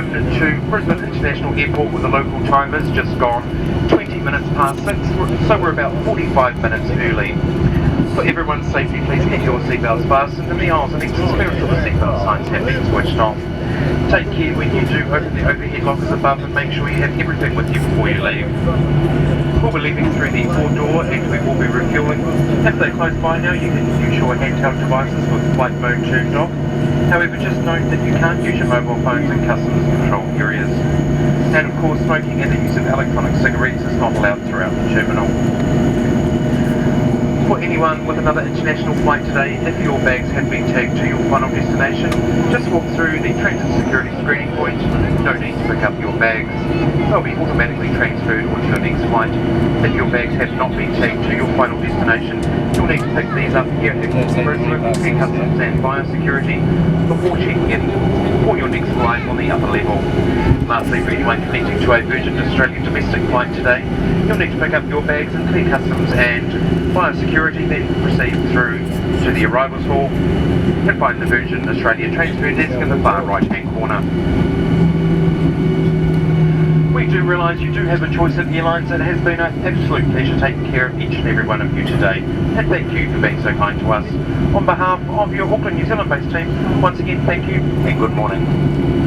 welcome to Brisbane International Airport with the local timers just gone 20 minutes past 6, so we're about 45 minutes early. For everyone's safety, please get your seatbelts fastened and the aisles and exits clear until the seatbelt signs have been switched off. Take care when you do open the overhead lockers above and make sure you have everything with you before you leave. We'll be leaving through the forward door and we will be refueling. If they're close by now, you can use your handheld devices with flight mode turned off. However, just note that you can't use your mobile phones in customs control areas. And of course, smoking and the use of electronic cigarettes is not allowed throughout the terminal. For anyone with another international flight today, if your bags have been tagged to your final destination, just walk through the transit security screening point. No need to pick up your bags. They'll be automatically transferred onto your next flight. If your bags have not been tagged to your final destination, you'll need to pick these up here at Brisbane, Customs and Biosecurity before checking in for your next flight on the upper level. Lastly, for anyone connecting to a Virgin Australia domestic flight today, you'll need to pick up your bags and clear Customs and Biosecurity, then proceed through to the arrivals hall and find the Virgin Australia transfer desk in the far right hand corner. We do realise you do have a choice of airlines. It has been an absolute pleasure taking care of each and every one of you today, and thank you for being so kind to us. On behalf of your Auckland, New Zealand based team, once again thank you and good morning.